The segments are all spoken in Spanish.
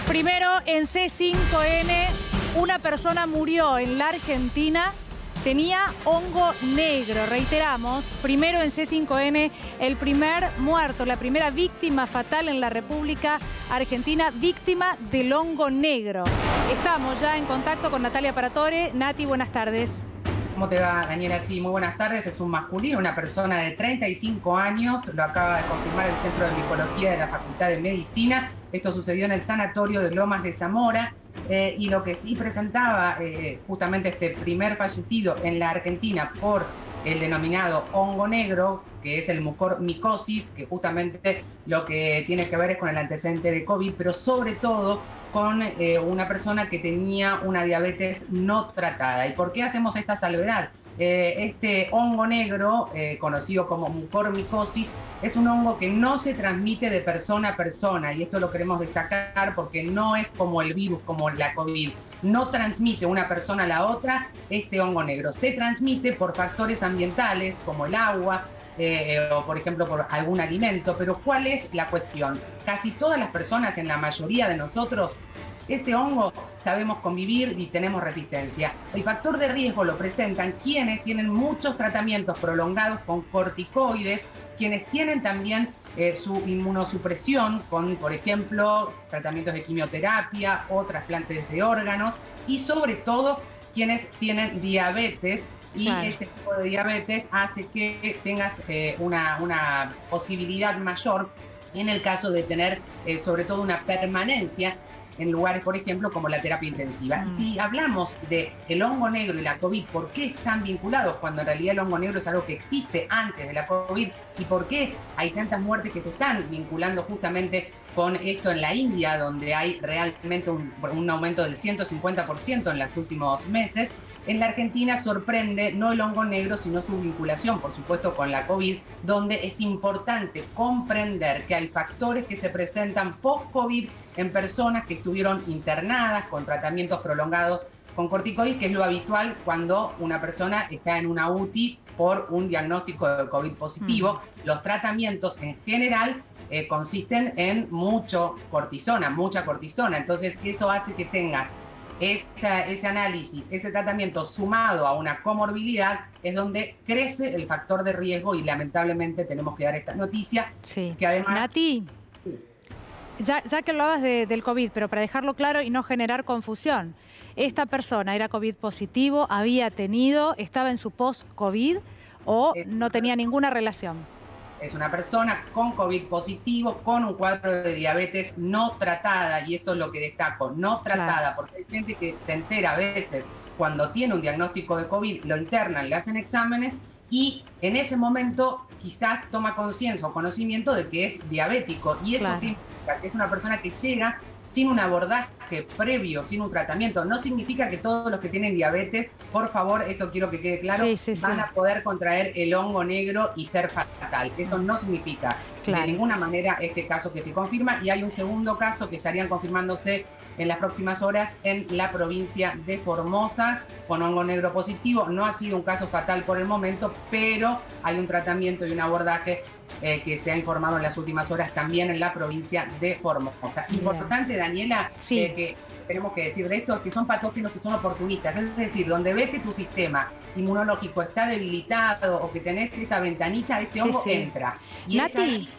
Primero, en C5N, una persona murió en la Argentina, tenía hongo negro. Reiteramos, primero en C5N, el primer muerto, la primera víctima fatal en la República Argentina, víctima del hongo negro. Estamos ya en contacto con Natalia Paratore. Nati, buenas tardes. ¿Cómo te va, Daniela? Sí, muy buenas tardes. Es un masculino, una persona de 35 años. Lo acaba de confirmar el Centro de Micología de la Facultad de Medicina. Esto sucedió en el sanatorio de Lomas de Zamora. Y lo que sí presentaba justamente este primer fallecido en la Argentina por el denominado hongo negro, que es el mucormicosis, que justamente lo que tiene que ver es con el antecedente de COVID, pero sobre todo con una persona que tenía una diabetes no tratada. ¿Y por qué hacemos esta salvedad? Este hongo negro, conocido como mucormicosis, es un hongo que no se transmite de persona a persona, y esto lo queremos destacar porque no es como el virus, como la COVID. No transmite una persona a la otra este hongo negro. Se transmite por factores ambientales como el agua, o por ejemplo por algún alimento. Pero ¿cuál es la cuestión? Casi todas las personas, en la mayoría de nosotros, ese hongo sabemos convivir y tenemos resistencia. El factor de riesgo lo presentan quienes tienen muchos tratamientos prolongados con corticoides, quienes tienen también su inmunosupresión con, por ejemplo, tratamientos de quimioterapia o trasplantes de órganos, y sobre todo quienes tienen diabetes. Y claro, ese tipo de diabetes hace que tengas una posibilidad mayor en el caso de tener sobre todo una permanencia en lugares, por ejemplo, como la terapia intensiva. Si hablamos del hongo negro y la COVID, ¿por qué están vinculados cuando en realidad el hongo negro es algo que existe antes de la COVID? ¿Y por qué hay tantas muertes que se están vinculando justamente con esto en la India, donde hay realmente un aumento del 150% en los últimos meses? En la Argentina sorprende no el hongo negro, sino su vinculación, por supuesto, con la COVID, donde es importante comprender que hay factores que se presentan post-COVID en personas que estuvieron internadas con tratamientos prolongados con corticoides, que es lo habitual cuando una persona está en una UTI por un diagnóstico de COVID positivo. Los tratamientos en general consisten en mucha cortisona. Entonces eso hace que tengas ese análisis, ese tratamiento sumado a una comorbilidad, es donde crece el factor de riesgo, y lamentablemente tenemos que dar esta noticia. Sí. Que además... Nati, ya que hablabas del COVID, pero para dejarlo claro y no generar confusión, ¿esta persona era COVID positivo, estaba en su post-COVID o no tenía ninguna relación? Es una persona con COVID positivo, con un cuadro de diabetes no tratada, y esto es lo que destaco, no tratada, claro, porque hay gente que se entera a veces cuando tiene un diagnóstico de COVID, lo internan, le hacen exámenes, y en ese momento quizás toma conciencia o conocimiento de que es diabético, y eso claro, significa que es una persona que llega sin un abordaje previo, sin un tratamiento. No significa que todos los que tienen diabetes, por favor, esto quiero que quede claro, van a poder contraer el hongo negro y ser fatal. Eso no significa de ninguna manera este caso que se confirma, y hay un segundo caso que estarían confirmándose en las próximas horas en la provincia de Formosa con hongo negro positivo. No ha sido un caso fatal por el momento, pero hay un tratamiento y un abordaje que se ha informado en las últimas horas también en la provincia de Formosa. Importante, Daniela, que tenemos que decir de esto, es que son patógenos que son oportunistas, es decir, donde ves que tu sistema inmunológico está debilitado o que tenés esa ventanita, este hongo entra. Y Nati,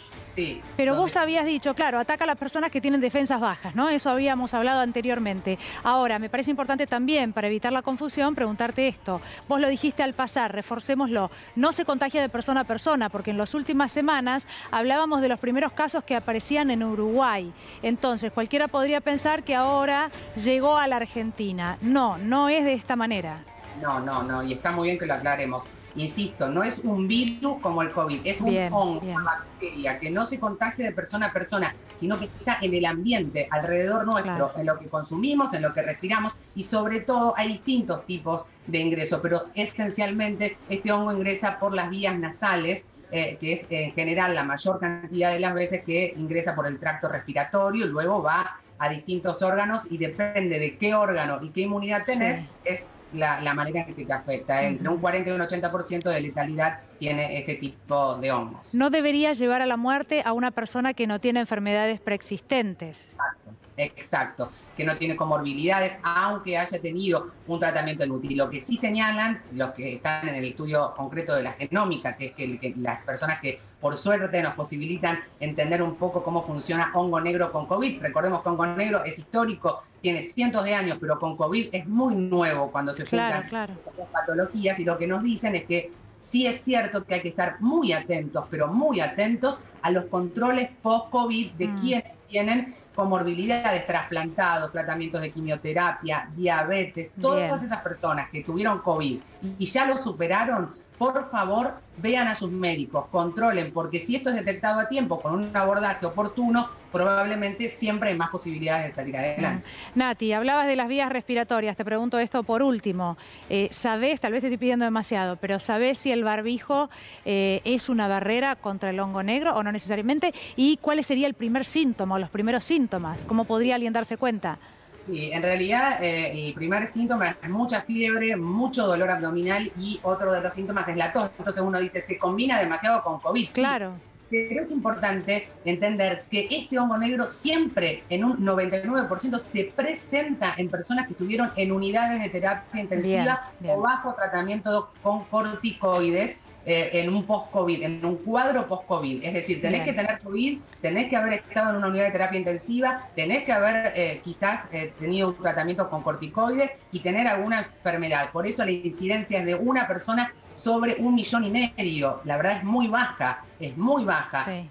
pero vos habías dicho, claro, ataca a las personas que tienen defensas bajas, ¿no? Eso habíamos hablado anteriormente. Ahora, me parece importante también, para evitar la confusión, preguntarte esto. Vos lo dijiste al pasar, reforcémoslo. No se contagia de persona a persona, porque en las últimas semanas hablábamos de los primeros casos que aparecían en Uruguay. Entonces, cualquiera podría pensar que ahora llegó a la Argentina. No, no es de esta manera. No, y está muy bien que lo aclaremos. Insisto, no es un virus como el COVID, es un hongo, una bacteria que no se contagia de persona a persona, sino que está en el ambiente, alrededor nuestro, en lo que consumimos, en lo que respiramos, y sobre todo hay distintos tipos de ingreso, pero esencialmente este hongo ingresa por las vías nasales, que es en general la mayor cantidad de las veces que ingresa por el tracto respiratorio, y luego va a distintos órganos, y depende de qué órgano y qué inmunidad tenés, es la manera en que te afecta. Entre un 40 y un 80% de letalidad tiene este tipo de hongos. No debería llevar a la muerte a una persona que no tiene enfermedades preexistentes. Exacto, que no tiene comorbilidades, aunque haya tenido un tratamiento inútil. Lo que sí señalan los que están en el estudio concreto de la genómica, que es que las personas que por suerte nos posibilitan entender un poco cómo funciona hongo negro con COVID. Recordemos que hongo negro es histórico, tiene cientos de años, pero con COVID es muy nuevo cuando se juntan las patologías, y lo que nos dicen es que sí es cierto que hay que estar muy atentos, pero muy atentos a los controles post-COVID de quienes tienen comorbilidades, trasplantados, tratamientos de quimioterapia, diabetes, todas esas personas que tuvieron COVID y ya lo superaron, por favor, vean a sus médicos, controlen, porque si esto es detectado a tiempo con un abordaje oportuno, probablemente siempre hay más posibilidades de salir adelante. Nati, hablabas de las vías respiratorias, te pregunto esto por último. ¿Sabés, tal vez te estoy pidiendo demasiado, pero sabés si el barbijo es una barrera contra el hongo negro o no necesariamente? ¿Y cuál sería el primer síntoma o los primeros síntomas? ¿Cómo podría alguien darse cuenta? Sí, en realidad el primer síntoma es mucha fiebre, mucho dolor abdominal, y otro de los síntomas es la tos. Entonces uno dice, se combina demasiado con COVID. Claro. Sí, pero es importante entender que este hongo negro siempre, en un 99%, se presenta en personas que estuvieron en unidades de terapia intensiva o bajo tratamiento con corticoides, en un post-COVID, en un cuadro post-COVID. Es decir, tenés que tener COVID, tenés que haber estado en una unidad de terapia intensiva, tenés que haber quizás tenido un tratamiento con corticoides y tener alguna enfermedad. Por eso la incidencia es de una persona sobre 1,5 millones. La verdad es muy baja,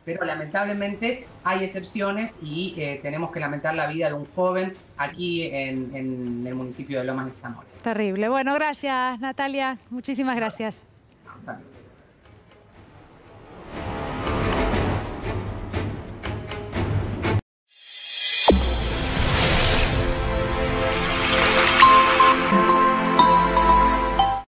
pero lamentablemente hay excepciones y tenemos que lamentar la vida de un joven aquí en el municipio de Lomas de Zamora. Terrible. Bueno, gracias, Natalia. Muchísimas gracias.